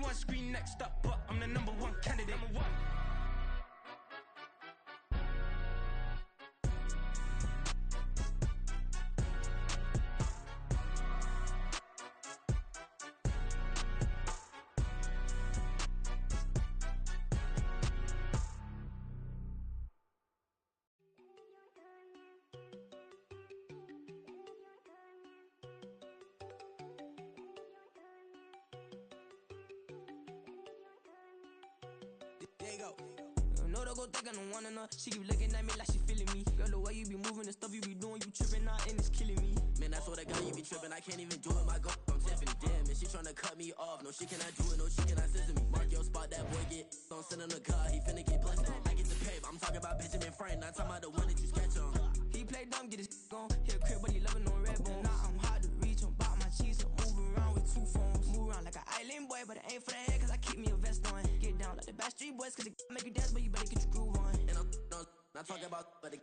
Everyone scream next up, but I'm the #1 candidate. #1. There you go. No, don't go think I don't wanna know. She keep looking at me like she feeling me. Girl, the way you be moving the stuff you be doing, you tripping out and it's killing me. Man, that's what I got, you be tripping. I can't even do it, my go. I'm Tiffany. Damn, and she tryna cut me off. No, she cannot do it, no, she cannot scissor me. Mark your spot, that boy get. Don't send him the car, he finna get blessed on. I get the pay, I'm talking about Benjamin Frank, not talking about the one that you sketch on. He play dumb, get his gone. Hit a crib, but he loving on red bone. Now I'm hard to reach, I'm about my cheese. I'm moving around with 2 phones. Move around like an island boy, but it ain't for the head, cause I keep me a vest on. Get down like the Backstreet Boys, cause it make you dance, but you better get your groove on. And I'm not talking about, but it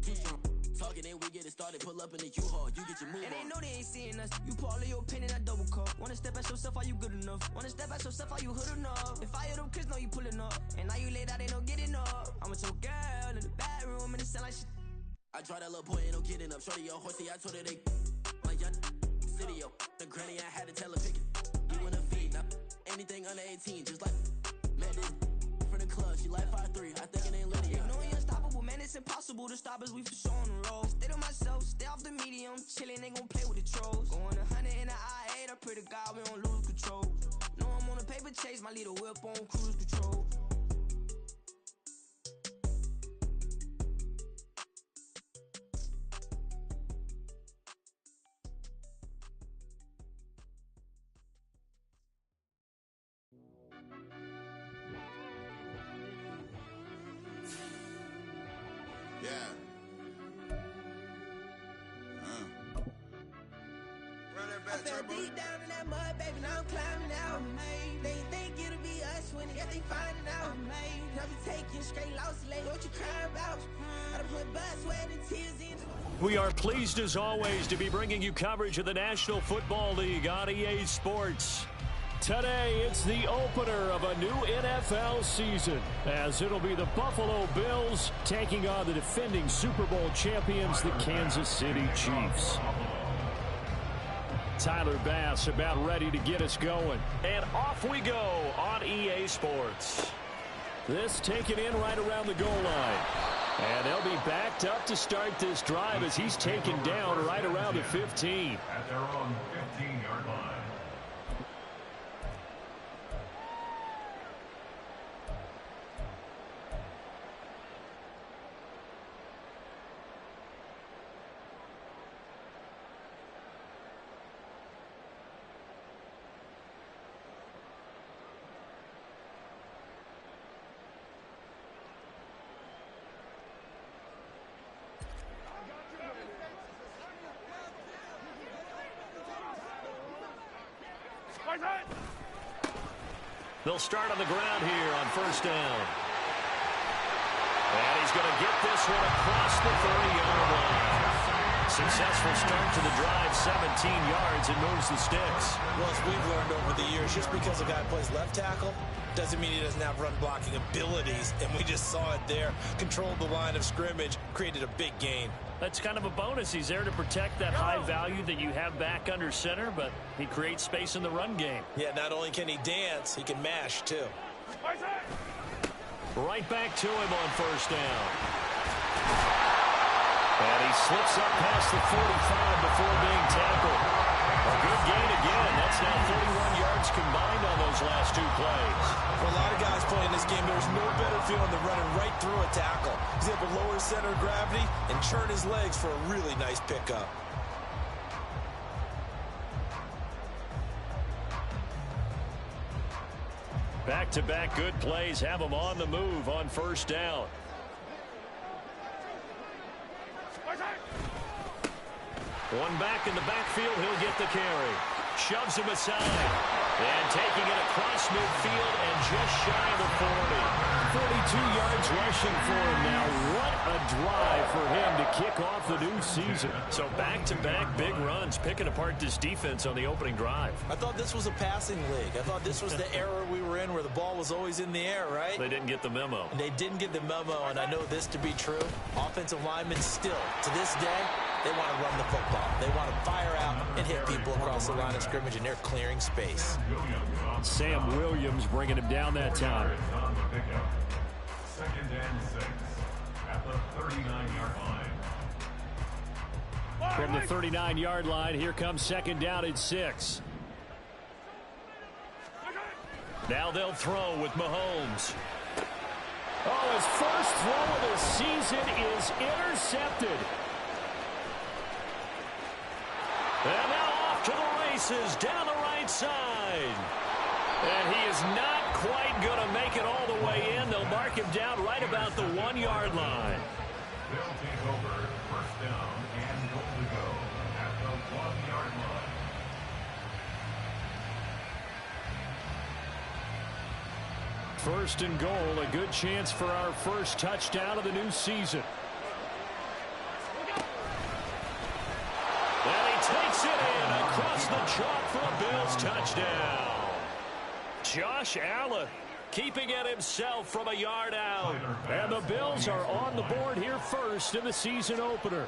too strong. Talking and we get it started, pull up in the U-Haul, you get your move and on. And they know they ain't seeing us, you pull all of your opinion, I double cup. Wanna step at yourself, are you good enough? Wanna step at yourself, are you hood enough? If I hear them kids, know you pulling up. And now you laid out, they don't get enough. I'm with your girl in the bedroom, and it sound like shit. I draw that little boy, ain't no getting up. Shorty, your horsey, I told her they my young city, yo. The granny, I had to tell her pick it. You wanna feed, now anything under 18, just like met this from the club. She like 5'3", I think it ain't Lydia. You know you're unstoppable, man, it's impossible to stop us, we for sure on the road. Stay to myself, stay off the medium, chillin', they gon' play with the trolls. Going 100 in the I-8, I pray to God we don't lose control. Know I'm on a paper chase, my little whip on cruise control. Yeah. Run that back, I fell Turbo. deep down in that mud, baby, now I'm climbing out. They think it'll be us when they finding out. I'll be taking straight loss late. What you crying about? I done put blood, sweat, and tears in. We are pleased as always to be bringing you coverage of the National Football League on EA Sports. Today, it's the opener of a new NFL season, as it'll be the Buffalo Bills taking on the defending Super Bowl champions, the Kansas City Chiefs. Tyler Bass about ready to get us going. And off we go on EA Sports. This taken in right around the goal line. And they'll be backed up to start this drive as he's taken down right around the 15. At their own 15-yard line. They'll start on the ground here on first down. And he's going to get this one across the 30-yard line. Successful start to the drive, 17 yards, and moves the sticks. Well, as we've learned over the years, just because a guy plays left tackle doesn't mean he doesn't have run blocking abilities, and we just saw it there. Controlled the line of scrimmage, created a big gain. That's kind of a bonus. He's there to protect that high value that you have back under center, but he creates space in the run game. Yeah, not only can he dance, he can mash, too. Right back to him on first down. And he slips up past the 45 before being tackled. A good gain again. That's now 31 yards combined on those last 2 plays. For a lot of guys playing this game, there's no better feeling than running right through a tackle. He's able to lower his center of gravity and churn his legs for a really nice pickup. Back-to-back good plays have him on the move on first down. One back in the backfield, he'll get the carry. Shoves him aside. And taking it across midfield and just shy of the 40. 42 yards rushing for him now. What a drive for him to kick off the new season. So back-to-back big runs, picking apart this defense on the opening drive. I thought this was a passing league. I thought this was the era we were in where the ball was always in the air, right? They didn't get the memo. And they didn't get the memo, and I know this to be true. Offensive linemen still, to this day, they want to run the football. They want to fire out and hit people across the line of scrimmage, and they're clearing space. Sam Williams bringing him down that time. Second and 6 at the 39-yard line. From the 39-yard line, here comes second down and 6. Now they'll throw with Mahomes. Oh, his first throw of the season is intercepted. And now off to the races down the right side. And he is not quite going to make it all the way in. They'll mark him down right about the 1-yard line. They'll take over first down and goal to go at the 1-yard line. First and goal, a good chance for our first touchdown of the new season. And he takes it in across the chalk for a Bills touchdown. Josh Allen keeping it himself from a yard out. And the Bills are on the board here first in the season opener.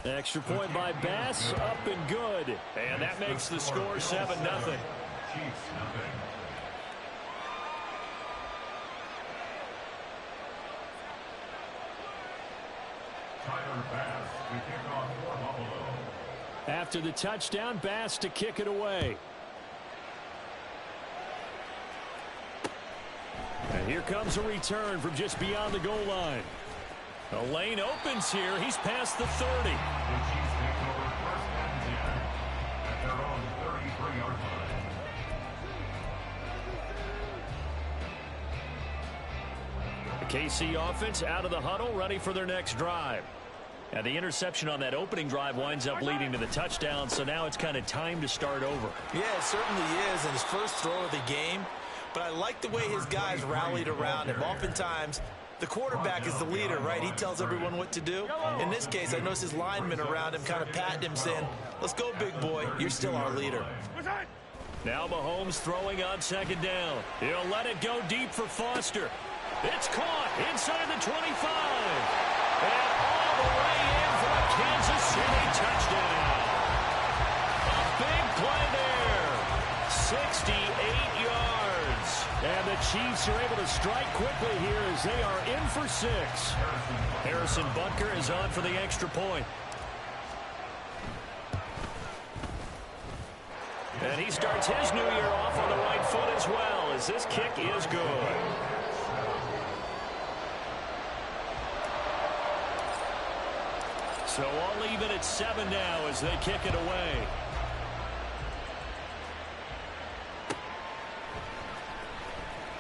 Extra point by Bass, up and good. And that makes the score 7-0. Chiefs nothing. Tyler Bass to kick off for Buffalo. After the touchdown, Bass to kick it away. And here comes a return from just beyond the goal line. The lane opens here. He's past the 30. The Chiefs take over first and 10 at their own 33-yard line. The KC offense out of the huddle, ready for their next drive. And the interception on that opening drive winds up leading to the touchdown, so now it's kind of time to start over. Yeah, it certainly is in his first throw of the game. But I like the way his guys rallied around him. Oftentimes, the quarterback is the leader, right? He tells everyone what to do. In this case, I noticed his linemen around him kind of patting him, saying, let's go, big boy. You're still our leader. Now Mahomes throwing on second down. He'll let it go deep for Foster. It's caught inside the 25. And all the way in for a Kansas City touchdown. A big play there. 68 yards. And the Chiefs are able to strike quickly here as they are in for 6. Harrison Butker is on for the extra point. And he starts his new year off on the right foot as well, as this kick is good. So all even at 7 now as they kick it away.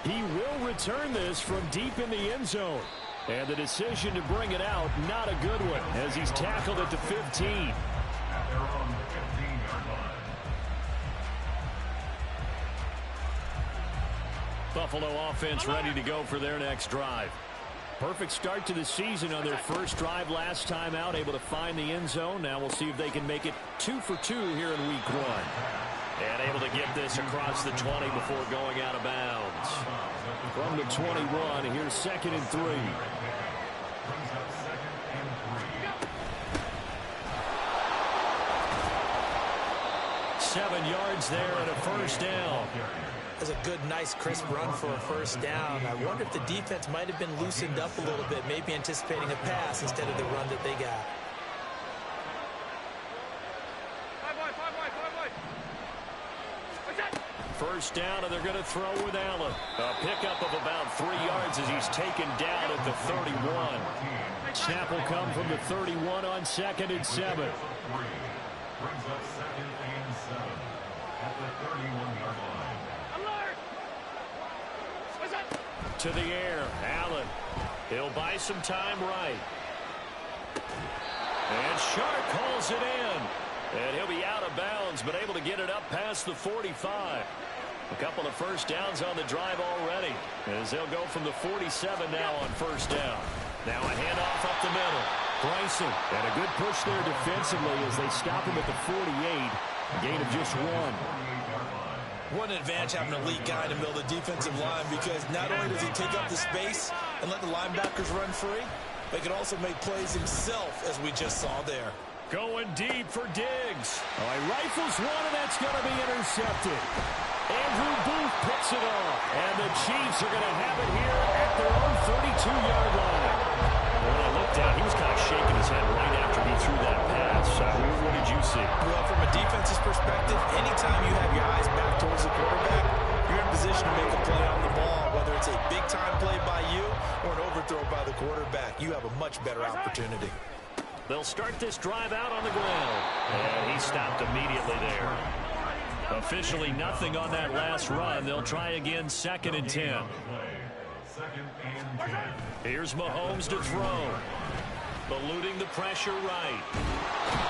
He will return this from deep in the end zone. And the decision to bring it out, not a good one, as he's tackled at the 15. At their own 15-yard line. Buffalo offense ready to go for their next drive. Perfect start to the season on their first drive last time out, able to find the end zone. Now we'll see if they can make it 2 for 2 here in week 1. And able to get this across the 20 before going out of bounds. From the 21, here's 2nd and 3. Brings up 2nd and 3. 7 yards there and a first down. That's a good, nice, crisp run for a first down. I wonder if the defense might have been loosened up a little bit, maybe anticipating a pass instead of the run that they got. First down, and they're going to throw with Allen. A pickup of about 3 yards as he's taken down at the 31. Snap will come from the 31 on 2nd and 7. Brings up 2nd and 7 at the 31-yard line. To the air, Allen. He'll buy some time right. And Sharp calls it in. And he'll be out of bounds, but able to get it up past the 45. A couple of first downs on the drive already, as they'll go from the 47 now on first down. Now a handoff up the middle. Bryson, and a good push there defensively as they stop him at the 48. A gain of just 1. What an advantage having an elite guy in the middle of the defensive line, because not only does he take up the space and let the linebackers run free, but he can also make plays himself, as we just saw there. Going deep for Diggs. Oh, he rifles one, and that's going to be intercepted. Andrew Booth picks it off, and the Chiefs are going to have it here at their own 32-yard line. When I looked down, he was kind of shaking his head right after he threw that pass. What did you see? Well, from a defense's perspective, anytime you have your eyes back towards the quarterback, you're in position to make a play on the ball. Whether it's a big-time play by you or an overthrow by the quarterback, you have a much better opportunity. They'll start this drive out on the ground. And he stopped immediately there. Officially nothing on that last run. They'll try again, 2nd and 10. Here's Mahomes to throw. Eluding the pressure right.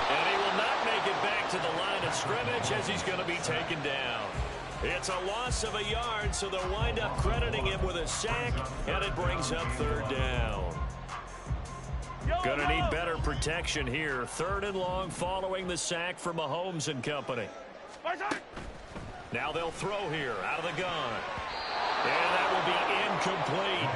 And he will not make it back to the line of scrimmage as he's going to be taken down. It's a loss of a yard, so they'll wind up crediting him with a sack, and it brings up 3rd down. Going to need better protection here. 3rd and long following the sack from Mahomes and company. Now they'll throw here out of the gun. And that will be incomplete.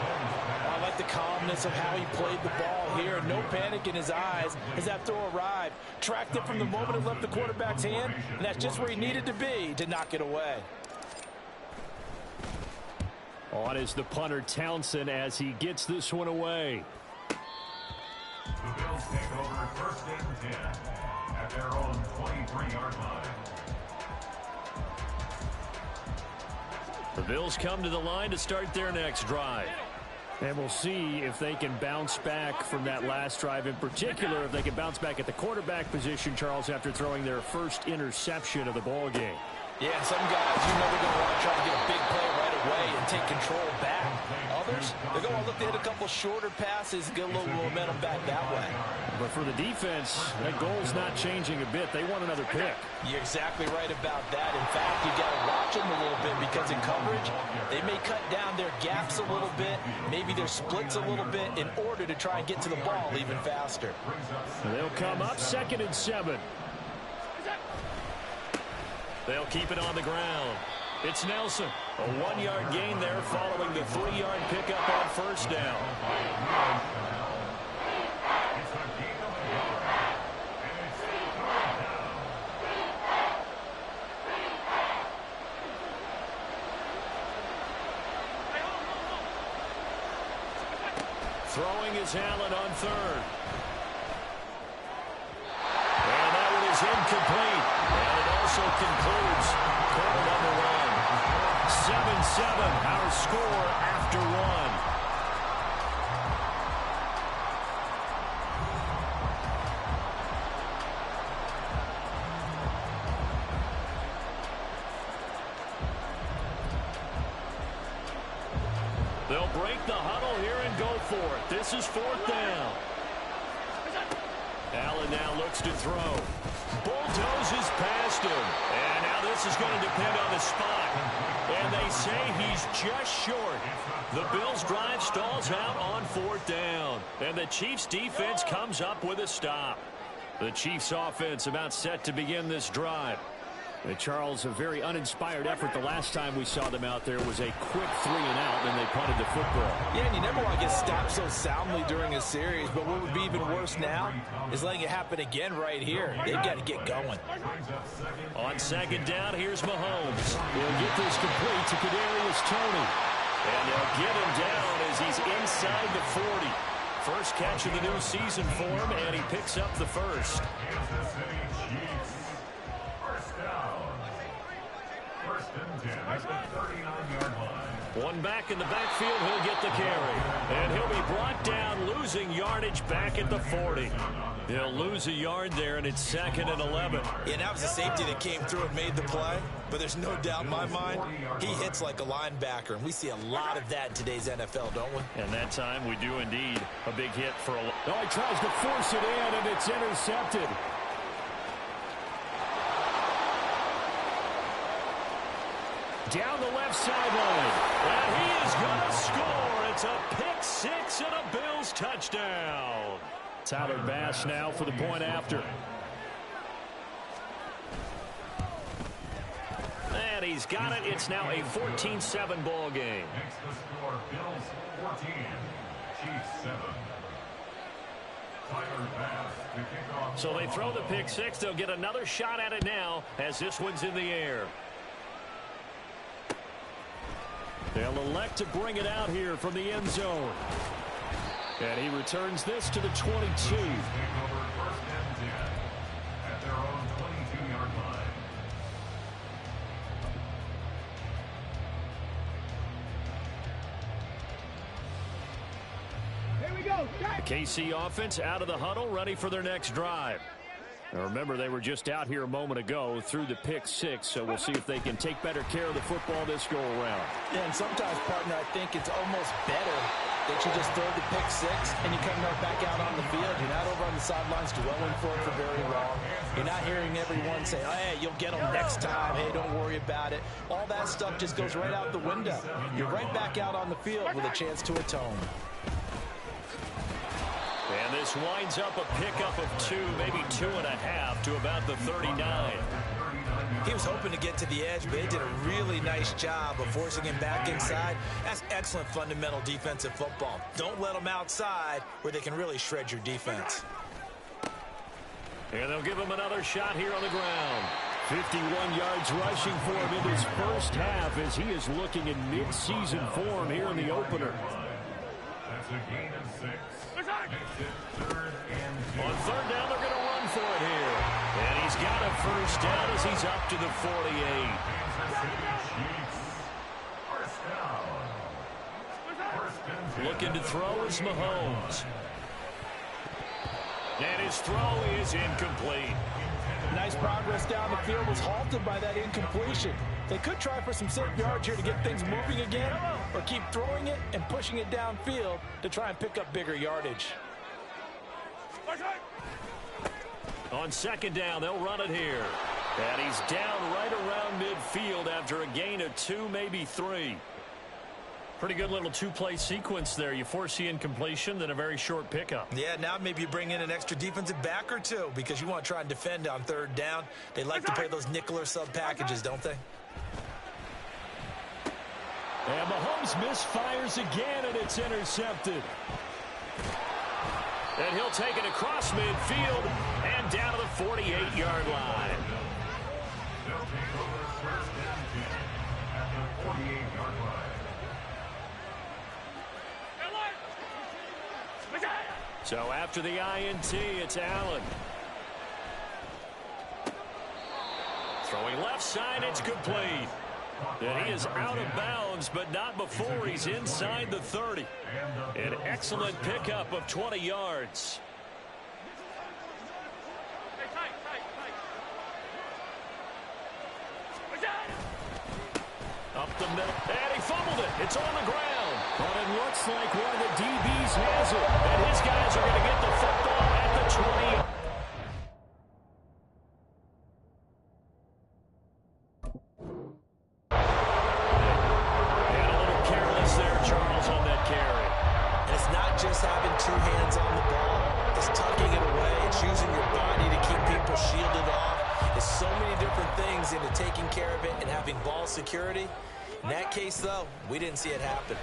I like the calmness of how he played the ball here. No panic in his eyes as that throw arrived. Tracked it from the moment it left the quarterback's hand, and that's just where he needed to be to knock it away. On is the punter Townsend as he gets this one away. The Bills take over 1st and 10 at their own 23-yard line. The Bills come to the line to start their next drive. And we'll see if they can bounce back from that last drive. In particular, if they can bounce back at the quarterback position, Charles, after throwing their first interception of the ball game. Yeah, some guys, you know, they're going to want to try to get a big play right away and take control back. Others, they're going to look to hit a couple shorter passes, get a little momentum back that way. But for the defense, that goal's not changing a bit. They want another pick. You're exactly right about that. In fact, you got to watch them a little bit, because in coverage, they may cut down their gaps a little bit, maybe their splits a little bit, in order to try and get to the ball even faster. They'll come up 2nd and 7. They'll keep it on the ground. It's Nelson. A 1-yard gain there following the 3-yard pickup on first down. Throwing is Allen on 3rd. And that one is incomplete. And it also concludes quarter number 1. 7-7, our score after 1. They'll break the huddle here and go for it. This is 4th down. Allen now looks to throw. Bulldozes past him. And now this is going to depend on the spot. And they say he's just short. The Bills' drive stalls out on 4th down. And the Chiefs' defense comes up with a stop. The Chiefs' offense about set to begin this drive. And Charles, a very uninspired effort the last time we saw them out there was a quick 3-and-out, and they punted the football. Yeah, and you never want to get stopped so soundly during a series, but what would be even worse now is letting it happen again right here. They've got to get going. On 2nd down, here's Mahomes. He'll get this complete to Kadarius Toney. And they'll get him down as he's inside the 40. First catch of the new season for him, and he picks up the first. One back in the backfield, he'll get the carry. And he'll be brought down, losing yardage back at the 40. He'll lose a yard there, and it's 2nd and 11. Yeah, that was the safety that came through and made the play. But there's no doubt in my mind, he hits like a linebacker. And we see a lot of that in today's NFL, don't we? And that time we do indeed. A big hit for a... Oh, he tries to force it in, and it's intercepted. down the left sideline. And he is going to score. It's a pick six and a Bills touchdown. Tyler Bass now for the point after. And he's got it. It's now a 14-7 ball game. Next the score, Bills 14, Chiefs 7. Tyler Bass to kick off. So they throw the pick six. They'll get another shot at it now as this one's in the air. They'll elect to bring it out here from the end zone. And he returns this to the 22. Take over first and 10 at their own 22-yard line. KC offense out of the huddle, ready for their next drive. Now remember, they were just out here a moment ago through the pick six, so we'll see if they can take better care of the football this go around. Yeah, and sometimes, partner, I think it's almost better that you just throw the pick six and you come right back out on the field. You're not over on the sidelines dwelling for it for very long. You're not hearing everyone say, oh, hey, you'll get them next time. Hey, don't worry about it. All that stuff just goes right out the window. You're right back out on the field with a chance to atone. And this winds up a pickup of 2, maybe 2.5 to about the 39. He was hoping to get to the edge, but they did a really nice job of forcing him back inside. That's excellent fundamental defensive football. Don't let them outside where they can really shred your defense. And they'll give him another shot here on the ground. 51 yards rushing for him in his first half as he is looking in mid-season form here in the opener. That's a gain of 6. On third down, they're going to run for it here. And he's got a first down as he's up to the 48. Looking to throw is Mahomes. And his throw is incomplete. Nice progress down the field was halted by that incompletion. They could try for some safe yards here to get things moving again, or keep throwing it and pushing it downfield to try and pick up bigger yardage. On second down, they'll run it here. And he's down right around midfield after a gain of 2, maybe 3. Pretty good little two-play sequence there. You force the incompletion, then a very short pickup. Yeah, now maybe you bring in an extra defensive back or two because you want to try and defend on third down. They like to play those nickel or sub packages, don't they? And Mahomes misfires again, and it's intercepted. And he'll take it across midfield and down to the 48-yard line. They'll take over first and 10 at the 48-yard line. So after the INT, it's Allen. Throwing left side, it's complete. And he is out of bounds, but not before he's inside the 30. An excellent pickup of 20 yards. Up the middle, and he fumbled it. It's on the ground. But it looks like one of the DBs has it. And his guys are going to get the football at the 20. And a little careless there, Charles, on that carry. And it's not just having two hands on the ball. It's tucking it away. It's using your body to keep people shielded off. There's so many different things into taking care of it and having ball security. In that case, though, we didn't see it happen.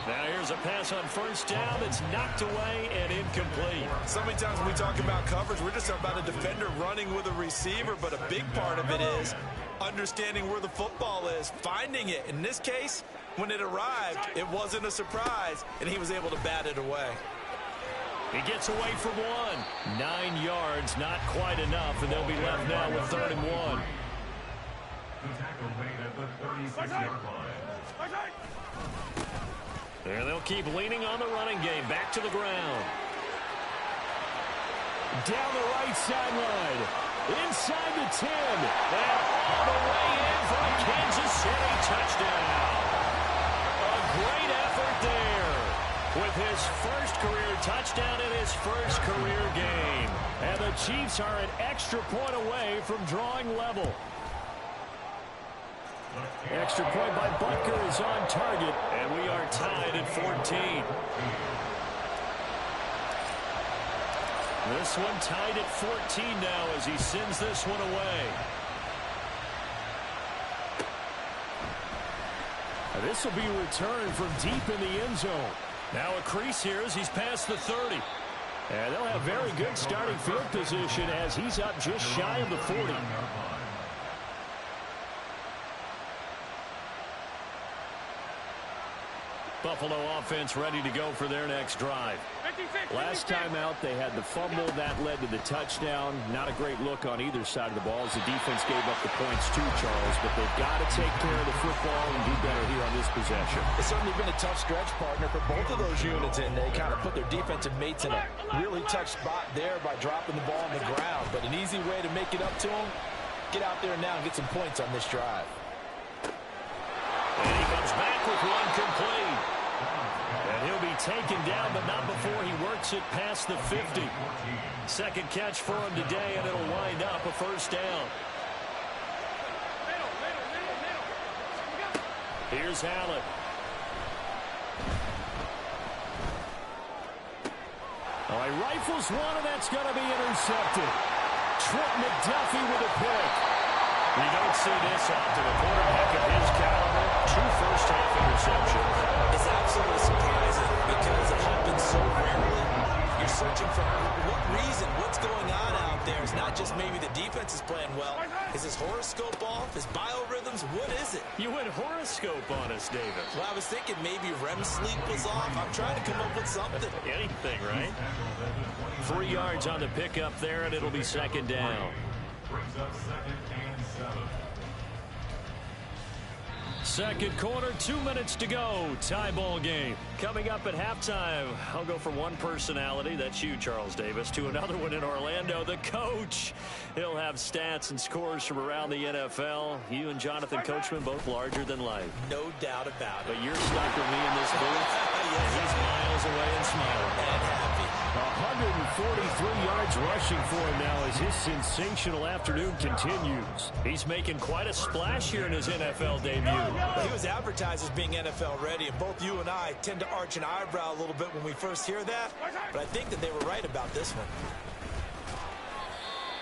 Now here's a pass on first down that's knocked away and incomplete. So many times when we talk about coverage, we're just talking about a defender running with a receiver, but a big part of it is understanding where the football is, finding it. In this case, when it arrived, it wasn't a surprise, and he was able to bat it away. He gets away from one. 9 yards, not quite enough, and they'll be left now with 3rd and 1. The tackle made at the 36-yard line. And they'll keep leaning on the running game. Back to the ground. Down the right sideline. Inside the 10. And all the way in for a Kansas City touchdown. A great effort there. With his first career touchdown in his first career game. And the Chiefs are an extra point away from drawing level. Extra point by Butker is on target, and we are tied at 14. This one tied at 14 now as he sends this one away. This will be returned from deep in the end zone. Now a crease here as he's past the 30. And they'll have very good starting field position as he's up just shy of the 40. Buffalo offense ready to go for their next drive. Last time out, they had the fumble. That led to the touchdown. Not a great look on either side of the ball as the defense gave up the points too, Charles. But they've got to take care of the football and do better here on this possession. It's certainly been a tough stretch, partner, for both of those units, and they kind of put their defensive mates in a really tough spot there by dropping the ball on the ground. But an easy way to make it up to them, get out there now and get some points on this drive. And he comes back with one complete. And he'll be taken down, but not before he works it past the 50. Second catch for him today, and it'll wind up a first down. Here's Allen. Oh, he rifles one, and that's going to be intercepted. Trent McDuffie with a pick. You don't see this often. A quarterback of his caliber, 2 first-half interceptions. It's absolutely surprising because it happens so rarely. You're searching for what reason, what's going on out there. It's not just maybe the defense is playing well. Is his horoscope off? His biorhythms? What is it? You went horoscope on us, David. Well, I was thinking maybe REM sleep was off. I'm trying to come up with something. Anything, right? 3 yards on the pickup there, and it'll be second down. Brings up 2nd and 7. Second quarter, 2 minutes to go. Tie ball game. Coming up at halftime, I'll go from one personality, that's you, Charles Davis, to another one in Orlando, the coach. He'll have stats and scores from around the NFL. You and Jonathan Coachman, both larger than life. No doubt about it. But you're stuck with me in this booth. He's miles away and smiling. And happy. 143 yards rushing for him now as his sensational afternoon continues. He's making quite a splash here in his NFL debut. He was advertised as being NFL ready, and both you and I tend to arch an eyebrow a little bit when we first hear that, but I think that they were right about this one.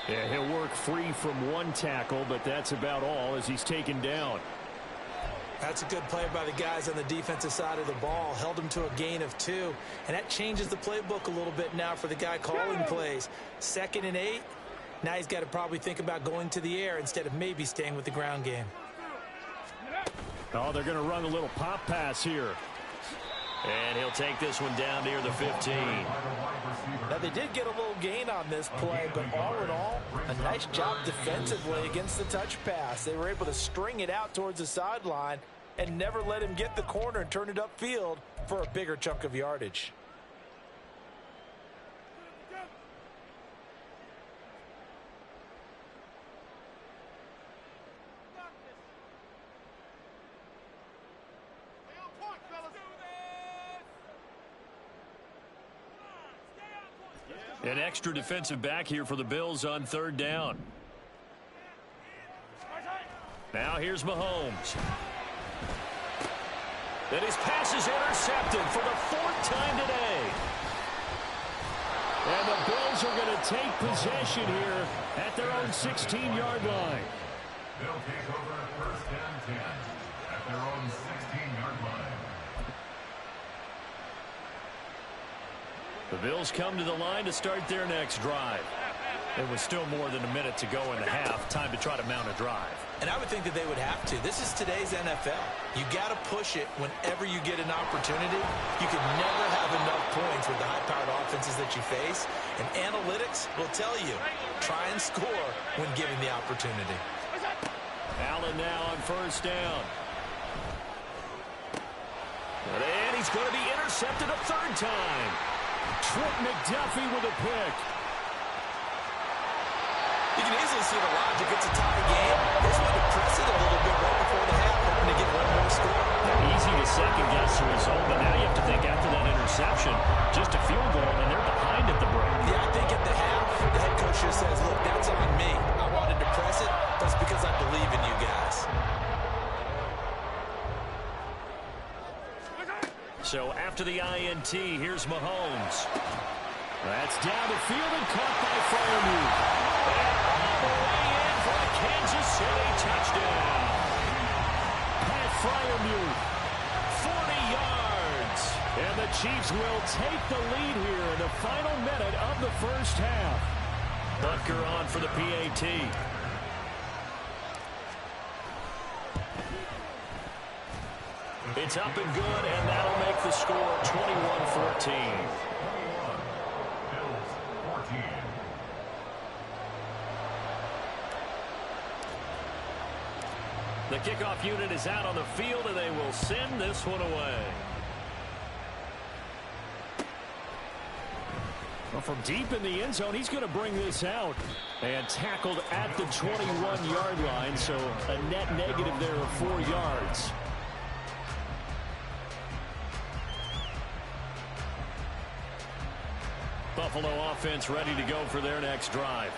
Yeah, he'll work free from one tackle, but that's about all as he's taken down. That's a good play by the guys on the defensive side of the ball. Held him to a gain of 2, and that changes the playbook a little bit now for the guy calling plays. 2nd and 8. Now he's got to probably think about going to the air instead of maybe staying with the ground game. Oh, they're going to run a little pop pass here. And he'll take this one down near the 15. Now, they did get a little gain on this play, but all in all, a nice job defensively against the touch pass. They were able to string it out towards the sideline and never let him get the corner and turn it upfield for a bigger chunk of yardage. An extra defensive back here for the Bills on 3rd down. Now here's Mahomes. And his pass is intercepted for the 4th time today. And the Bills are going to take possession here at their own 16-yard line. They'll take over 1st and 10 at their own 16-yard line. The Bills come to the line to start their next drive. It was still more than a minute to go in the half. Time to try to mount a drive. And I would think that they would have to. This is today's NFL. You got to push it whenever you get an opportunity. You can never have enough points with the high-powered offenses that you face. And analytics will tell you, try and score when given the opportunity. Allen now on 1st down. And he's going to be intercepted a 3rd time. Trent McDuffie with a pick. You can easily see the logic. It's a tie game. They just wanted to press it a little bit right before the half, hoping to get one more score. Easy to second-guess the result, but now you have to think after that interception, just a field goal, and they're behind at the break. Yeah, I think at the half, the head coach just says, look, that's on me. I wanted to press it. That's because I believe in you guys. So after the INT, here's Mahomes. That's down the field and caught by Freiermuth. And all the way in for a Kansas City touchdown. Pat Freiermuth, 40 yards. And the Chiefs will take the lead here in the final minute of the first half. Butker on for the PAT. It's up and good, and that'll make the score 21-14. The kickoff unit is out on the field, and they will send this one away. Well, from deep in the end zone, he's going to bring this out. And tackled at the 21-yard line, so a net negative there of 4 yards. Buffalo offense ready to go for their next drive.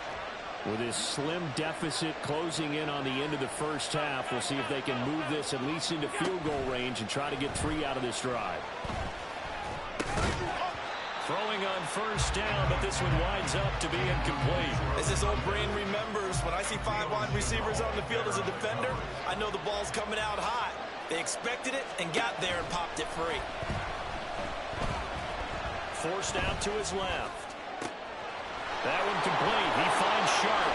With his slim deficit closing in on the end of the first half, we'll see if they can move this at least into field goal range and try to get 3 out of this drive. Throwing on first down, but this one winds up to be incomplete. As this old brain remembers, when I see 5 wide receivers on the field as a defender, I know the ball's coming out hot. They expected it and got there and popped it free. Forced out to his left. That one complete. He finds Sharp.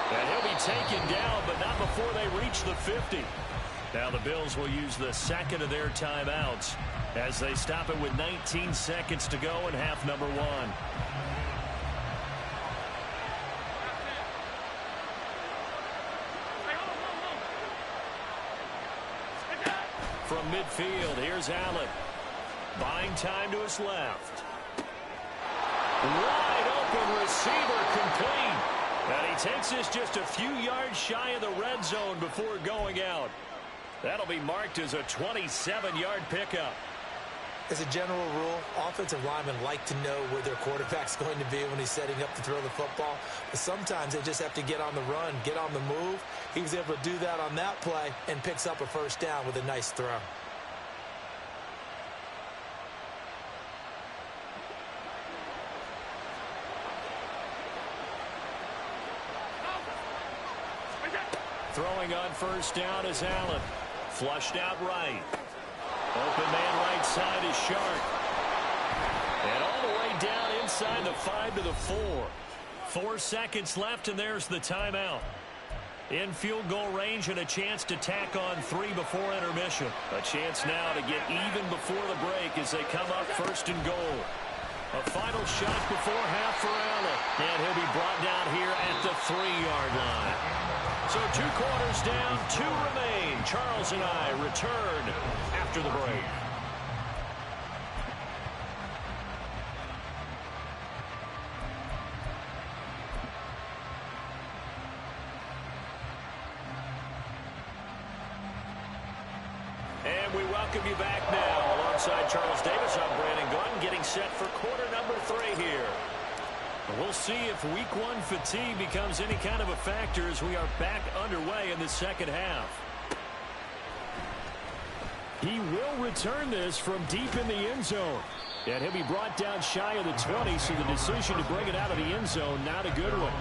And he'll be taken down, but not before they reach the 50. Now the Bills will use the second of their timeouts as they stop it with 19 seconds to go in half number 1. From midfield, here's Allen. Buying time to his left. Wide open receiver complete. And he takes this just a few yards shy of the red zone before going out. That'll be marked as a 27-yard pickup. As a general rule, offensive linemen like to know where their quarterback's going to be when he's setting up to throw the football. But sometimes they just have to get on the run, get on the move. He was able to do that on that play and picks up a first down with a nice throw. Throwing on first down is Allen. Flushed out right. Open man right side is Sharp. And all the way down inside the 5 to the 4. 4 seconds left, and there's the timeout. In field goal range and a chance to tack on 3 before intermission. A chance now to get even before the break as they come up first and goal. A final shot before half for Allen. And he'll be brought down here at the 3-yard line. So 2 quarters down, 2 remain. Charles and I return after the break. And we welcome you back now. Alongside Charles Davis, I'm Brandon Gunn, getting set for quarter number 3 here. We'll see if week 1 fatigue becomes any kind of a factor as we are back underway in the second half. He will return this from deep in the end zone. And he'll be brought down shy of the 20, so the decision to bring it out of the end zone, not a good one.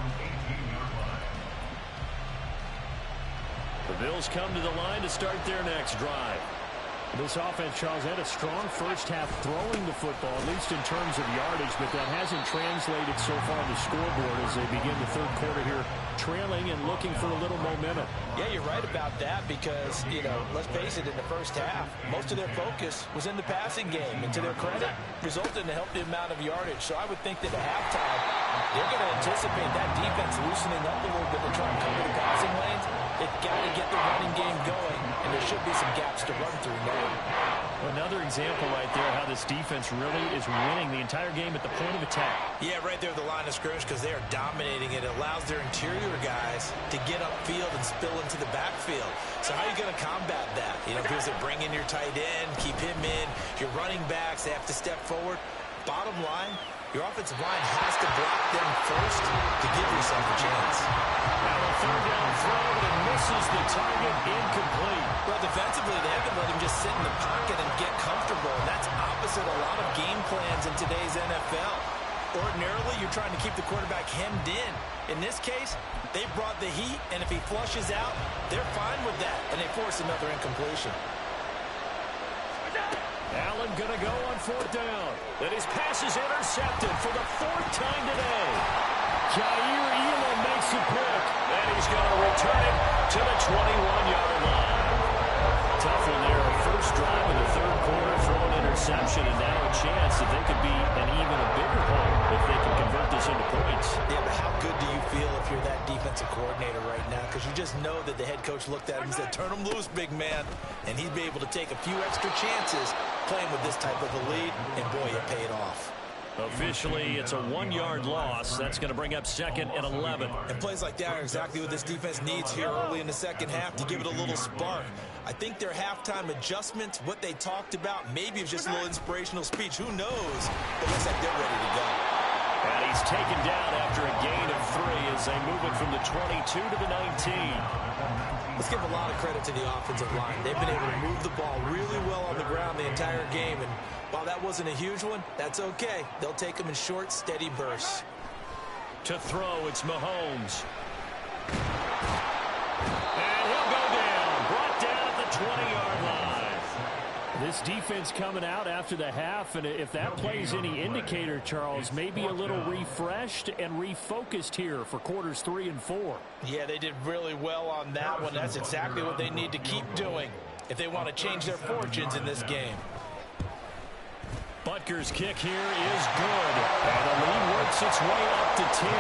The Bills come to the line to start their next drive. This offense, Charles, had a strong first half throwing the football, at least in terms of yardage, but that hasn't translated so far on the scoreboard as they begin the third quarter here, trailing and looking for a little momentum. Yeah, you're right about that because, let's face it, in the first half, most of their focus was in the passing game, and to their credit, resulted in a healthy amount of yardage. So I would think that at halftime, they're going to anticipate that defense loosening up a little bit to try and cover the passing lanes. They've got to get the running game going, and there should be some gaps to run through now. Another example right there how this defense really is winning the entire game at the point of attack. Yeah, right there at the line of scrimmage because they are dominating it. It allows their interior guys to get upfield and spill into the backfield. So how are you going to combat that? Because they bring in your tight end, keep him in. Your running backs, they have to step forward. Bottom line, your offensive line has to block them first to give yourself a chance. Now a third down throw, but it misses the target it incomplete. Well, defensively, they haven't let him just sit in the pocket and get comfortable. And that's opposite a lot of game plans in today's NFL. Ordinarily, you're trying to keep the quarterback hemmed in. In this case, they brought the heat, and if he flushes out, they're fine with that, and they force another incompletion. Allen going to go on 4th down. And his pass is intercepted for the 4th time today. Jair Elam makes a pick, and he's going to return it to the 21-yard line. Tough one there. First drive of the 3rd quarter, throw an interception, and now a chance that they could be an even a bigger hole if they can convert this into points. Yeah, but how good do you feel if you're that defensive coordinator right now? Because you just know that the head coach looked at him and said, turn him loose, big man. And he'd be able to take a few extra chances playing with this type of a lead, and boy, it paid off. Officially, it's a 1-yard loss. That's going to bring up 2nd and 11. And plays like that are exactly what this defense needs here early in the second half to give it a little spark. I think their halftime adjustments, what they talked about, maybe it's just a little inspirational speech. Who knows? But it looks like they're ready to go. And he's taken down after a gain of 3 as they move it from the 22 to the 19. Let's give a lot of credit to the offensive line. They've been able to move the ball really well on the ground the entire game. And while that wasn't a huge one, that's okay. They'll take them in short, steady bursts. To throw, it's Mahomes. And he'll go down. Brought down at the 20-yard line. This defense coming out after the half, and if that plays any indicator, Charles, maybe a little refreshed and refocused here for quarters 3 and 4. Yeah, they did really well on that one. That's exactly what they need to keep doing if they want to change their fortunes in this game. Butker's kick here is good. And the lead works its way up to 10,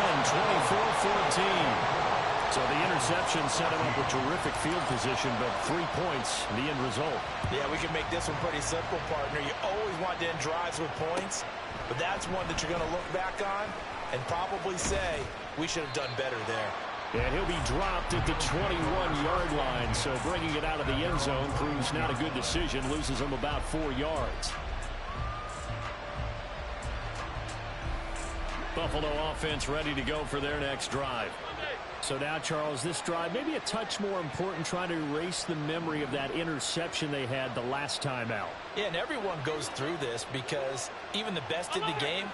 24-14. So the interception set him up with terrific field position, but 3 points, the end result. Yeah, we can make this one pretty simple, partner. You always want to end drives with points, but that's one that you're going to look back on and probably say, we should have done better there. And he'll be dropped at the 21-yard line, so bringing it out of the end zone proves not a good decision, loses him about 4 yards. Buffalo offense ready to go for their next drive. So now, Charles, this drive maybe a touch more important, trying to erase the memory of that interception they had the last time out. Yeah, and everyone goes through this because even the best in the game,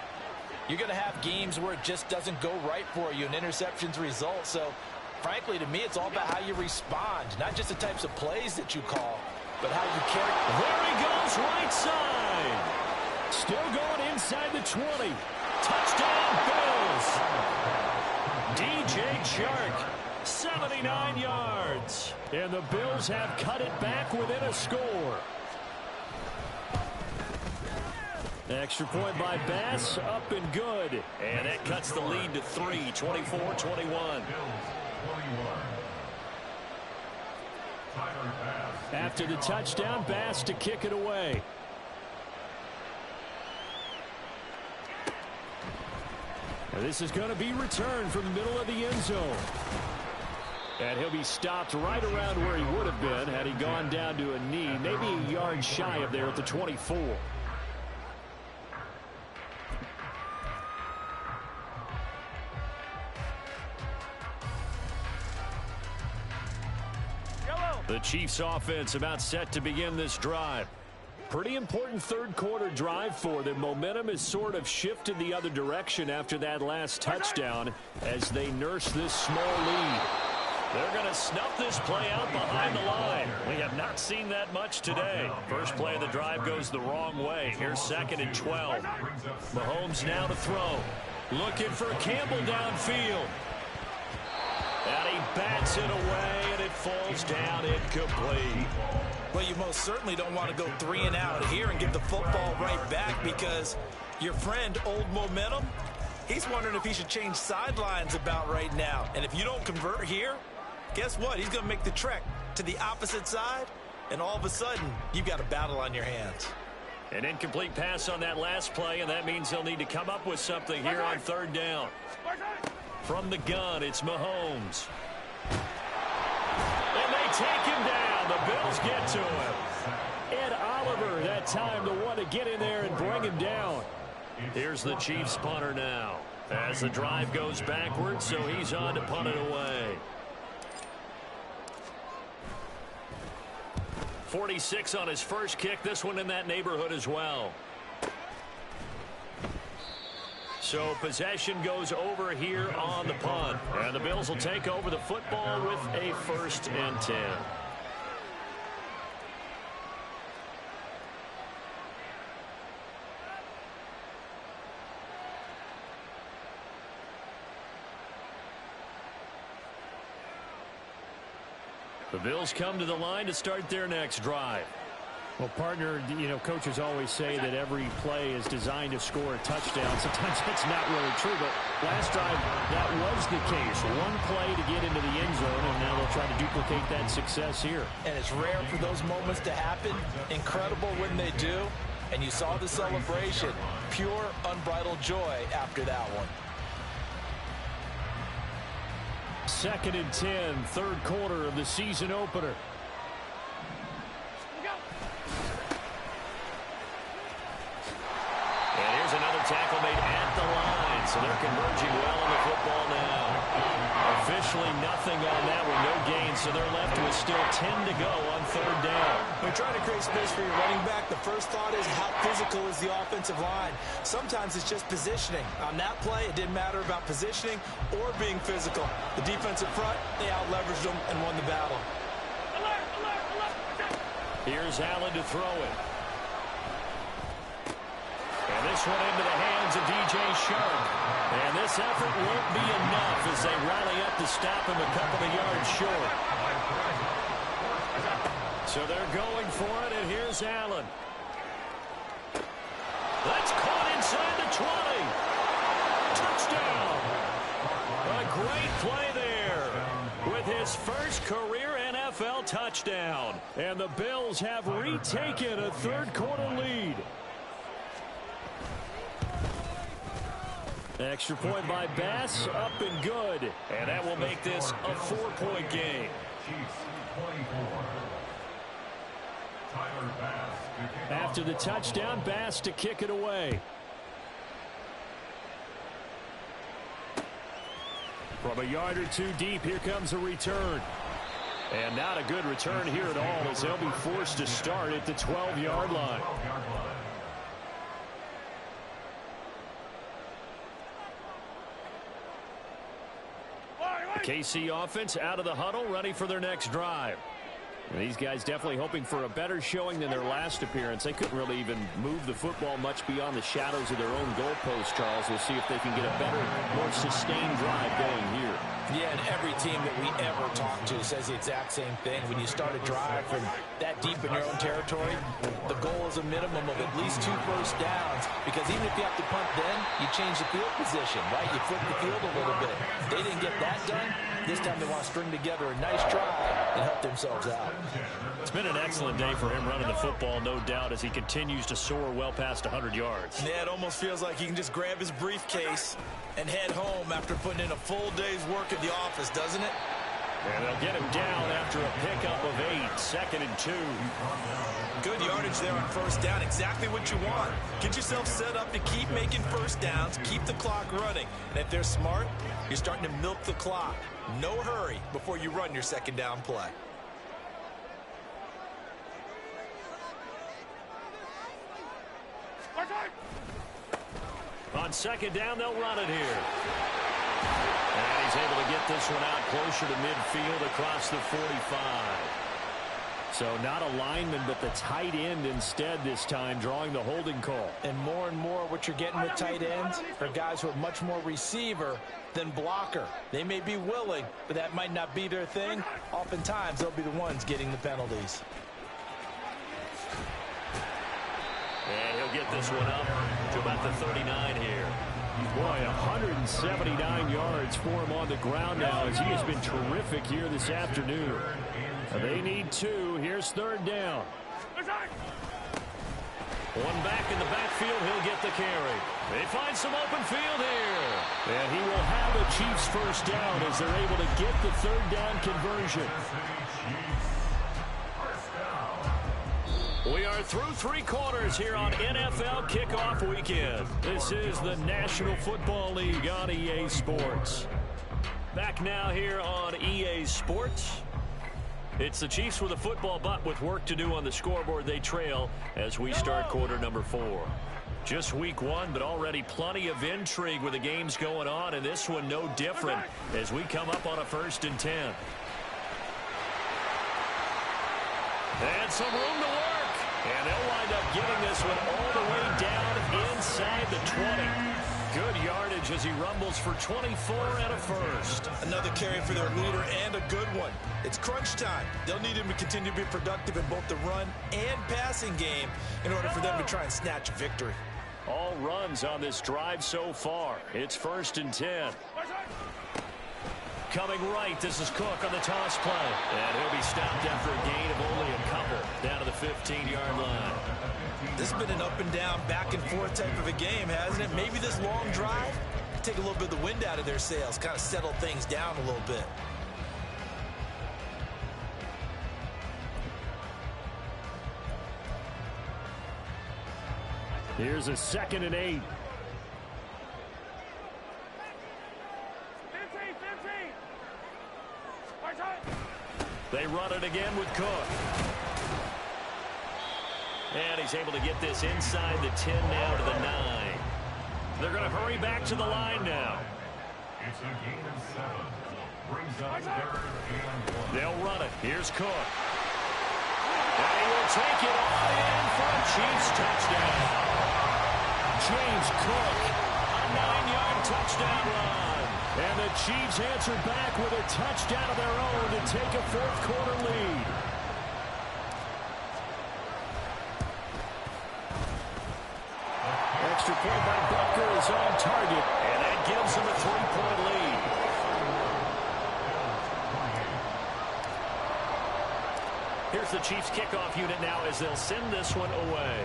you're going to have games where it just doesn't go right for you, and interceptions result. So, frankly, to me, it's all about how you respond, not just the types of plays that you call, but how you carry. There he goes, right side. Still going inside the 20. Touchdown, Bills. DJ Chark, 79 yards. And the Bills have cut it back within a score. Extra point by Bass, up and good. And that cuts the lead to 3, 24-21. After the touchdown, Bass to kick it away. This is going to be returned from the middle of the end zone. And he'll be stopped right around where he would have been had he gone down to a knee, maybe a yard shy of there at the 24. The Chiefs offense about set to begin this drive. Pretty important third quarter drive for them. Momentum has sort of shifted the other direction after that last touchdown as they nurse this small lead. They're going to snuff this play out behind the line. We have not seen that much today. First play of the drive goes the wrong way. Here's 2nd and 12. Mahomes now to throw. Looking for Campbell downfield. And he bats it away, and it falls down incomplete. Well, you most certainly don't want to go 3 and out here and give the football right back because your friend, Old Momentum, he's wondering if he should change sidelines about right now. And if you don't convert here, guess what? He's going to make the trek to the opposite side, and all of a sudden, you've got a battle on your hands. An incomplete pass on that last play, and that means they'll need to come up with something here on 3rd down. From the gun, it's Mahomes. And they take him down. The Bills get to him. Ed Oliver, that time the one to get in there and bring him down. Here's the Chiefs punter now. As the drive goes backwards, so he's on to punt it away. 46 on his first kick. This one in that neighborhood as well. So possession goes over here on the punt. And the Bills will take over the football with a 1st and 10. The Bills come to the line to start their next drive. Well, partner, coaches always say that every play is designed to score a touchdown. Sometimes that's not really true, but last drive, that was the case. One play to get into the end zone, and now they'll try to duplicate that success here. And it's rare for those moments to happen. Incredible when they do. And you saw the celebration. Pure, unbridled joy after that one. 2nd and 10, third quarter of the season opener. And here's another tackle made at the line, so they're converging well on the football now. Officially nothing on that one, no gain, so they're left with still 10 to go on 3rd down. When you're trying to create space for your running back, the first thought is how physical is the offensive line. Sometimes it's just positioning. On that play, it didn't matter about positioning or being physical. The defensive front, they out-leveraged them and won the battle. Here's Allen to throw it. And this one into the hands of DJ Shark. And this effort won't be enough as they rally up to stop him a couple of yards short. So they're going for it, and here's Allen. That's caught inside the 20. Touchdown. A great play there with his first career NFL touchdown. And the Bills have retaken a third quarter lead. Extra point by Bass, up and good. And that will make this a 4-point game. After the touchdown, Bass to kick it away. From a yard or two deep, here comes a return. And not a good return here at all as they'll be forced to start at the 12-yard line. KC offense out of the huddle, ready for their next drive. And these guys definitely hoping for a better showing than their last appearance. They couldn't really even move the football much beyond the shadows of their own goalpost, Charles. We'll see if they can get a better, more sustained drive going here. Yeah, and every team that we ever talk to says the exact same thing. When you start a drive from that deep in your own territory, the goal is a minimum of at least 2 first downs, because even if you have to punt then, you change the field position, right? You flip the field a little bit. They didn't get that done. This time they want to string together a nice drive and help themselves out. It's been an excellent day for him running the football, no doubt, as he continues to soar well past 100 yards. Yeah, it almost feels like he can just grab his briefcase and head home after putting in a full day's work at the office, doesn't it? And they'll get him down after a pickup of 8, 2nd and 2. Good yardage there on first down, exactly what you want. Get yourself set up to keep making first downs, keep the clock running. And if they're smart, you're starting to milk the clock. No hurry before you run your second down play. On second down, they'll run it here. And he's able to get this one out closer to midfield across the 45. So not a lineman, but the tight end instead this time, drawing the holding call. And more what you're getting with tight ends are guys who are much more receiver than blocker. They may be willing, but that might not be their thing. Oftentimes, they'll be the ones getting the penalties. And he'll get this one up to about the 39 here. Boy, 179 yards for him on the ground now as he has been terrific here this afternoon. They need 2. Here's third down. One back in the backfield. He'll get the carry. They find some open field here. And he will have a Chiefs first down as they're able to get the third down conversion. We are through 3 quarters here on NFL Kickoff Weekend. This is the National Football League on EA Sports. Back now here on EA Sports. It's the Chiefs with a football, but with work to do on the scoreboard. They trail as we start quarter number 4. Just week 1, but already plenty of intrigue with the games going on, and this one no different as we come up on a 1st and 10. And some room to work. And they'll wind up getting this one all the way down inside the 20. Good yardage as he rumbles for 24 and a first. Another carry for their leader and a good one. It's crunch time. They'll need him to continue to be productive in both the run and passing game in order for them to try and snatch a victory. All runs on this drive so far. It's 1st and 10. Coming right, this is Cook on the toss play. And he'll be stopped after a gain of only a couple down to the 15-yard line. This has been an up and down, back and forth type of a game, hasn't it? Maybe this long drive take a little bit of the wind out of their sails, kind of settle things down a little bit. Here's a 2nd and 8. They run it again with Cook. And he's able to get this inside the 10 now to the 9. They're going to hurry back to the line now. It's a gain of 7. Brings up 3rd and 1. They'll run it. Here's Cook. And he will take it all in for a Chiefs touchdown. James Cook, a 9-yard touchdown run. And the Chiefs answer back with a touchdown of their own to take a 4th quarter lead. Extra point by Butker is on target. And that gives them a 3-point lead. Here's the Chiefs kickoff unit now as they'll send this one away.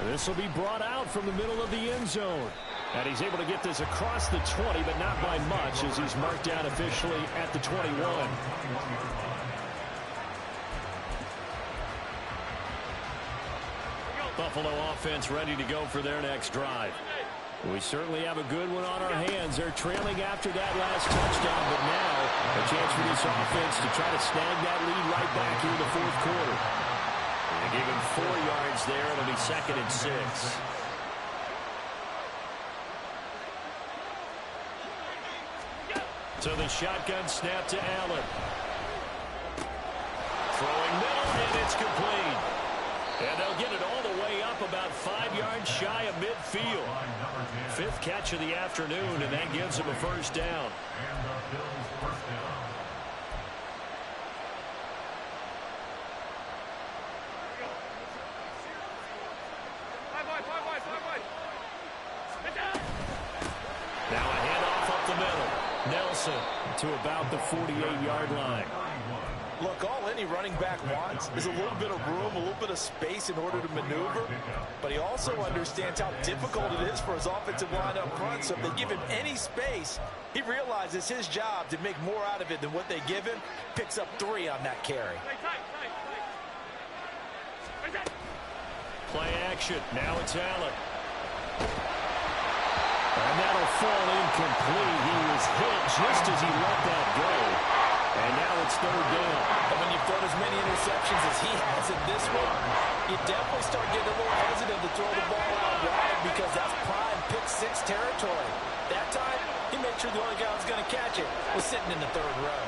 This will be brought out from the middle of the end zone. And he's able to get this across the 20, but not by much as he's marked down officially at the 21. Buffalo offense ready to go for their next drive. We certainly have a good one on our hands. They're trailing after that last touchdown, but now a chance for this offense to try to snag that lead right back here in the 4th quarter. They gave him 4 yards there. It'll be 2nd and 6. So the shotgun snap to Allen. Throwing middle, and it's complete. And they'll get it all the way up about 5 yards shy of midfield. 5th catch of the afternoon, and that gives them a 1st down. And the Bills' 1st down. Now a handoff up the middle. Nelson to about the 48-yard line. Look, all any running back wants is a little bit of room, a little bit of space in order to maneuver. But he also understands how difficult it is for his offensive line up front. So if they give him any space, he realizes his job to make more out of it than what they give him. Picks up 3 on that carry. Play action. Now it's Allen. And that'll fall incomplete. He was hit just as he let that go. And now it's 3rd down. And when you've thrown as many interceptions as he has in this one, you definitely start getting a little hesitant to throw the ball out wide because that's prime pick-6 territory. That time, he made sure the only guy who was going to catch it was sitting in the 3rd row.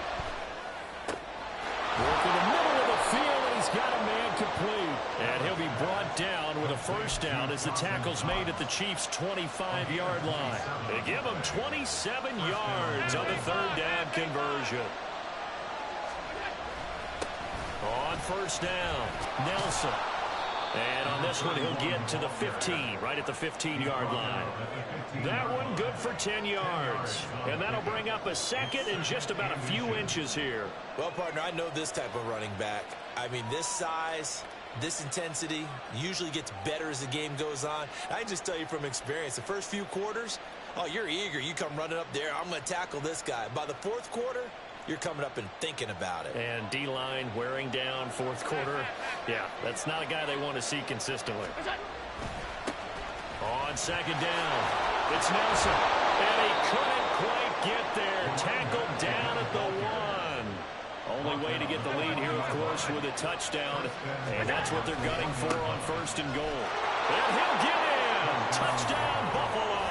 Work in the middle of the field, and he's got a man complete. And he'll be brought down with a 1st down as the tackle's made at the Chiefs' 25-yard line. They give him 27 yards on the 3rd down conversion. On 1st down, Nelson. And on this one, he'll get to the 15, right at the 15-yard line. That one good for 10 yards. And that'll bring up a 2nd and just about a few inches here. Well, partner, I know this type of running back. I mean, this size, this intensity usually gets better as the game goes on. I can just tell you from experience, the first few quarters, oh, you're eager. You come running up there, I'm going to tackle this guy. By the 4th quarter, you're coming up and thinking about it. And D-line wearing down 4th quarter. Yeah, that's not a guy they want to see consistently. On 2nd down, it's Nelson. And he couldn't quite get there. way to get the lead here, of course, with a touchdown. And that's what they're gunning for on 1st and goal. And he'll get in. Touchdown, Buffalo.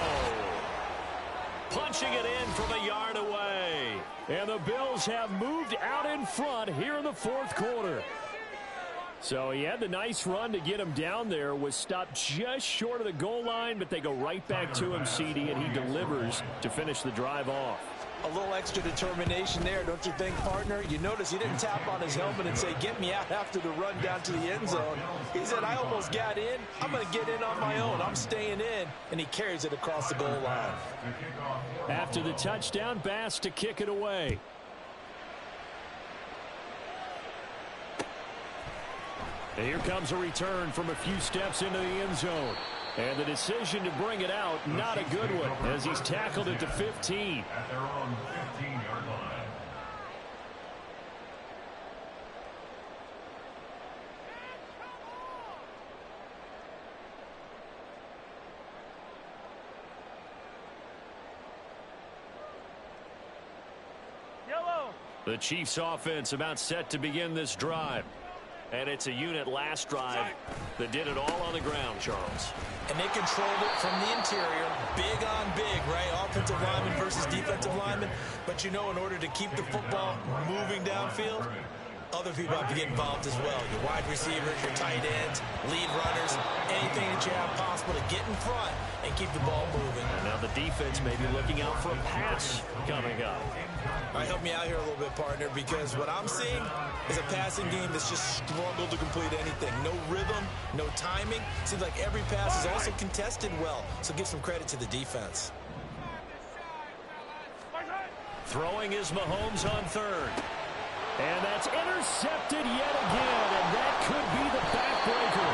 Punching it in from a yard away. And the Bills have moved out in front here in the 4th quarter. So he had the nice run to get him down there, was stopped just short of the goal line, but they go right back to him, CD, and he delivers to finish the drive off. A little extra determination there, don't you think, partner? You notice he didn't tap on his helmet and say, get me out after the run down to the end zone. He said, I almost got in. I'm going to get in on my own. I'm staying in. And he carries it across the goal line. After the touchdown, Bass to kick it away. And here comes a return from a few steps into the end zone. And the decision to bring it out, not a good one, as he's tackled it to 15. At their own 15-yard line. The Chiefs offense about set to begin this drive. And it's a unit last drive that did it all on the ground, Charles. And they controlled it from the interior, big on big, right? Offensive lineman versus defensive lineman. But you know, in order to keep the football moving downfield, other people have to get involved as well. Your wide receivers, your tight ends, lead runners, anything that you have possible to get in front and keep the ball moving. And now the defense may be looking out for a pass coming up. All right, help me out here a little bit, partner, because what I'm seeing is a passing game that's just struggled to complete anything. No rhythm, no timing. Seems like every pass is also contested well, so give some credit to the defense. Throwing is Mahomes on 3rd. And that's intercepted yet again, and that could be the backbreaker.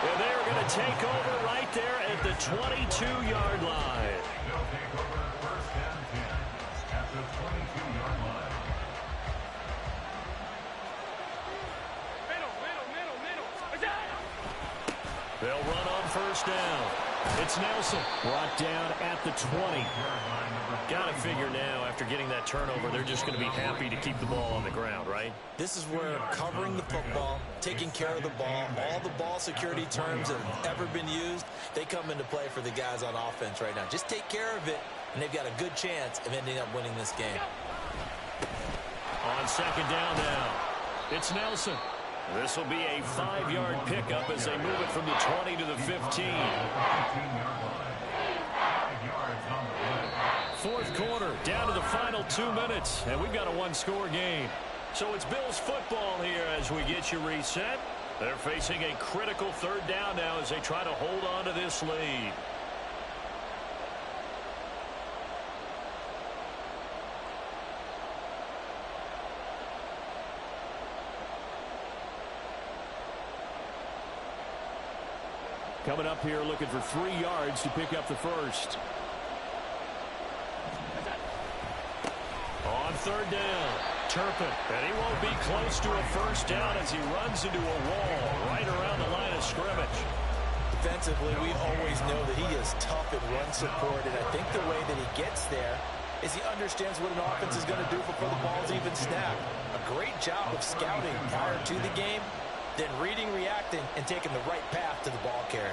And they're going to take over right there at the 22-yard line. They'll take over 1st and 10 at the 22-yard line. They'll run on 1st down. It's Nelson brought down at the 20. Got to figure now, after getting that turnover, they're just going to be happy to keep the ball on the ground, right? This is where covering the football, taking care of the ball, all the ball security terms that have ever been used, they come into play for the guys on offense right now. Just take care of it, and they've got a good chance of ending up winning this game. On 2nd down now, it's Nelson. This will be a 5-yard pickup as they move it from the 20 to the 15. 4th quarter, down to the final 2 minutes, and we've got a 1-score game. So it's Bills football here as we get you reset. They're facing a critical 3rd down now as they try to hold on to this lead. Coming up here looking for 3 yards to pick up the first. On 3rd down, Turpin, and he won't be close to a 1st down as he runs into a wall right around the line of scrimmage. Defensively, we always know that he is tough in run support, and I think the way that he gets there is he understands what an offense is going to do before the ball's even snapped. A great job of scouting prior to the game, then reading, reacting, and taking the right path to the ball carrier.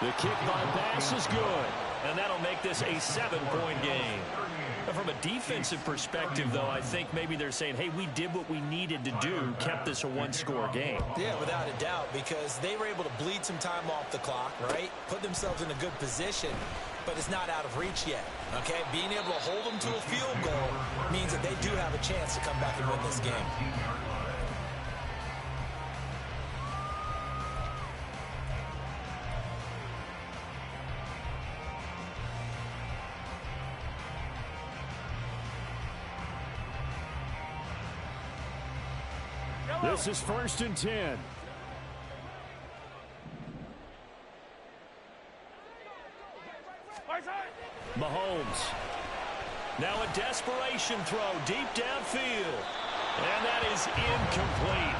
The kick by Bass is good, and that'll make this a 7-point game. But from a defensive perspective, though, I think maybe they're saying, hey, we did what we needed to do, kept this a 1-score game. Yeah, without a doubt, because they were able to bleed some time off the clock, right? Put themselves in a good position, but it's not out of reach yet, okay? Being able to hold them to a field goal means that they do have a chance to come back and win this game. This is 1st and 10. Mahomes. Now a desperation throw deep downfield. And that is incomplete.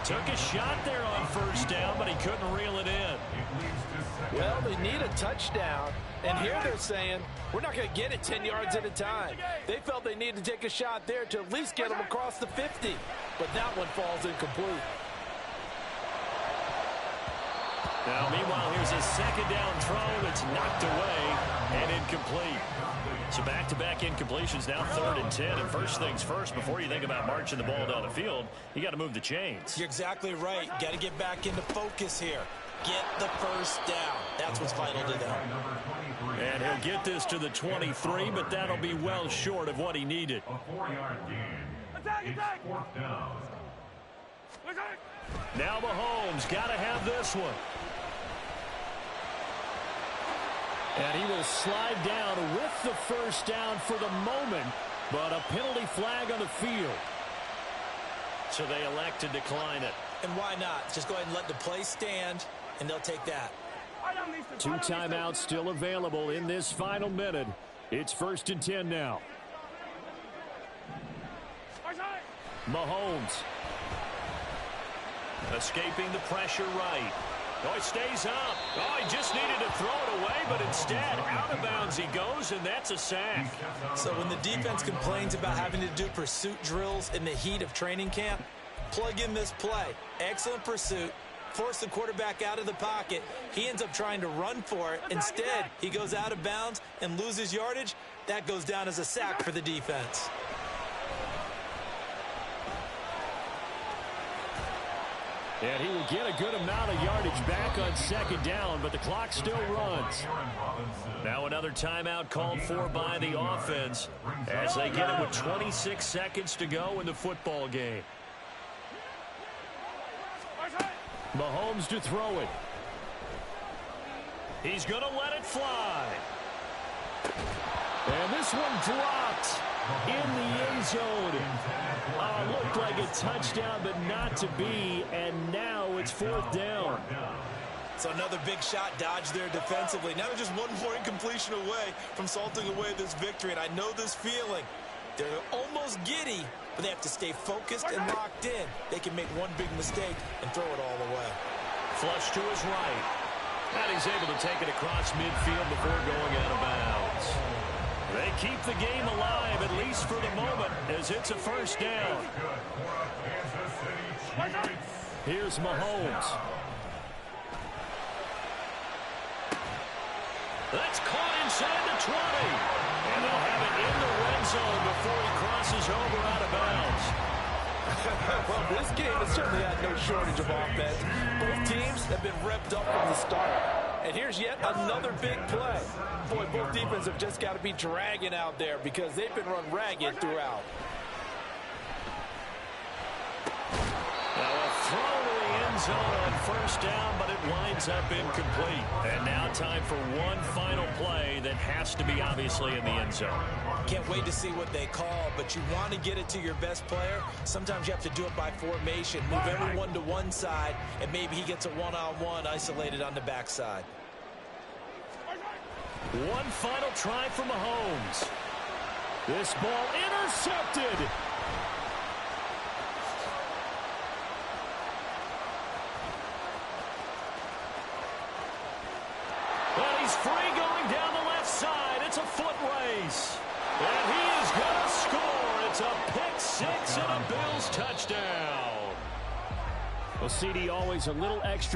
Took a shot there on first down, but he couldn't reel it in. Well, they need a touchdown, and here they're saying, we're not going to get it 10 yards at a time. They felt they needed to take a shot there to at least get them across the 50, but that one falls incomplete. Now, meanwhile, here's a second down throw that's knocked away and incomplete. So back-to-back incompletions, now 3rd and 10. And first things first, before you think about marching the ball down the field, you got to move the chains. You're exactly right. Got to get back into focus here. Get the first down. That's what's vital to them. And he'll get this to the 23, but that'll be well short of what he needed. A 4-yard gain. It's 4th down. Now Mahomes got to have this one. And he will slide down with the first down for the moment, but a penalty flag on the field. So they elect to decline it. And why not? Just go ahead and let the play stand, and they'll take that. 2 timeouts still available in this final minute. It's 1st and 10 now. Mahomes. Escaping the pressure right. Oh, he stays up. Oh, he just needed to throw it away, but instead, out of bounds he goes, and that's a sack. So when the defense complains about having to do pursuit drills in the heat of training camp, plug in this play. Excellent pursuit. Force the quarterback out of the pocket. He ends up trying to run for it. Instead, he goes out of bounds and loses yardage. That goes down as a sack for the defense. And he will get a good amount of yardage back on 2nd down, but the clock still runs. Now another timeout called for by the offense as they get it with 26 seconds to go in the football game. Mahomes to throw it. He's going to let it fly. And this one dropped in the end zone. Looked like a touchdown, but not to be, and now it's 4th down. So another big shot dodged there defensively. Now they're just one more incompletion away from salting away this victory, and I know this feeling. They're almost giddy, but they have to stay focused and locked in. They can make one big mistake and throw it all away. Flush to his right. And he's able to take it across midfield before going out of bounds. They keep the game alive, at least for the moment, as it's a first down. Here's Mahomes. That's caught inside the 20. And they'll have it in the red zone before he crosses over out of bounds. Well, this game has certainly had no shortage of offense. Both teams have been revved up from the start. And here's yet another big play. Boy, both defenses have just got to be dragging out there because they've been run ragged throughout. Now a throw to the end zone on first down, but it winds up incomplete. And now time for one final play that has to be obviously in the end zone. Can't wait to see what they call, but you want to get it to your best player. Sometimes you have to do it by formation. Move everyone to one side, and maybe he gets a one-on-one isolated on the backside. One final try for Mahomes. This ball intercepted. And he's free going down the left side. It's a foot race. And he is going to score. It's a pick six and a Bills touchdown. Well, CD, always a little extra